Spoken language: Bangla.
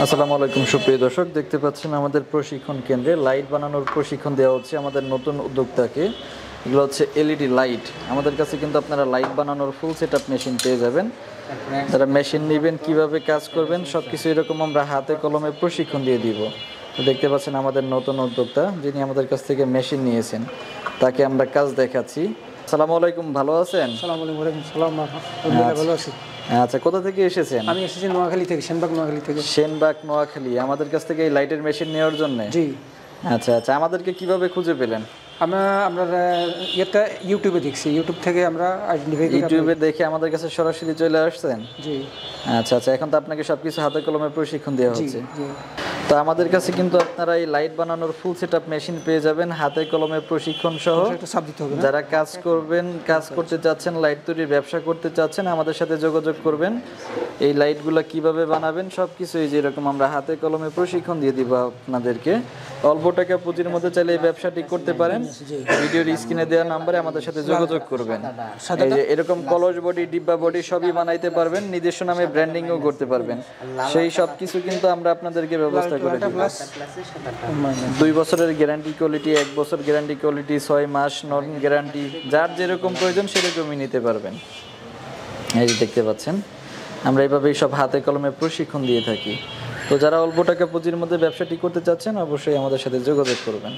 আসসালামু আলাইকুম সুপ্রিয় দর্শক, দেখতে পাচ্ছেন আমাদের প্রশিক্ষণ কেন্দ্রে লাইট বানানোর প্রশিক্ষণ দেওয়া হচ্ছে আমাদের নতুন উদ্যোক্তাকে। এগুলো হচ্ছে এলইডি লাইট। আমাদের কাছে কিন্তু আপনারা লাইট বানানোর ফুল সেটআপ মেশিন পেয়ে যাবেন। যারা মেশিন নেবেন, কিভাবে কাজ করবেন, সব কিছু এরকম আমরা হাতে কলমে প্রশিক্ষণ দিয়ে দিব। তো দেখতে পাচ্ছেন আমাদের নতুন উদ্যোক্তা যিনি আমাদের কাছ থেকে মেশিন নিয়েছেন, তাকে আমরা কাজ দেখাচ্ছি। আসসালামু আলাইকুম, ভালো আছেন? আসসালামু আলাইকুম। সালাম, আলহামদুলিল্লাহ ভালো আছি। আচ্ছা, কোথা থেকে এসেছেন? আমি এসেছি নোয়াখালী থেকে, সেনবাগ নোয়াখালী থেকে। সেনবাগ নোয়াখালী। আমাদের কাছ থেকে এই লাইটের মেশিন নেওয়ার জন্য? জি। আচ্ছা আচ্ছা, আমাদেরকে কিভাবে খুঁজে পেলেন? আমরা ইয়েটা ইউটিউবে দেখছি, ইউটিউব থেকে আমরা আইডেন্টিফাই করি। ইউটিউবে দেখে আমাদের কাছে সরাসরি চলে আসছেন? জি। আচ্ছা আচ্ছা, এখন তো আপনাকে সবকিছু হাতে কলমে প্রশিক্ষণ দেওয়া হচ্ছে। জি। তো আমাদের কাছে কিন্তু আপনারা এই লাইট বানানোর ফুল সেটআপ মেশিন পেয়ে যাবেন হাতে কলমে প্রশিক্ষণ সহ। একটা সাব দিতে হবে না? যারা কাজ করবেন, কাজ করতে চাচ্ছেন, লাইট তৈরির ব্যবসা করতে চাচ্ছেন, আমাদের সাথে যোগাযোগ করবেন। এই লাইটগুলো কিভাবে বানাবেন সবকিছু এই যেরকম আমরা হাতে কলমে প্রশিক্ষণ দিয়ে দিব আপনাদেরকে। অল্প টাকা পুঁজির মধ্যে চাইলে এই ব্যবসাটি করতে পারেন। ভিডিওর স্ক্রিনে দেওয়া নম্বরে আমাদের সাথে যোগাযোগ করবেন। এই যে এরকম কলস বডি, ডিব্বা বডি সবই বানাইতে পারবেন, নিজস্ব নামে ব্র্যান্ডিংও করতে পারবেন। সেই সব কিছু কিন্তু আমরা আপনাদেরকে ব্যবস্থা করে দিব। 2 বছরের গ্যারান্টি কোয়ালিটি, 1 বছর গ্যারান্টি কোয়ালিটি, 6 মাস নন গ্যারান্টি, যার যেরকম প্রয়োজন সেরকমই নিতে পারবেন। এই যে দেখতে পাচ্ছেন আমরা এইভাবেই সব হাতে কলমে প্রশিক্ষণ দিয়ে থাকি। তো যারা অল্প টাকা পুঁজির মধ্যে ব্যবসাটি করতে চাচ্ছেন অবশ্যই আমাদের সাথে যোগাযোগ করবেন।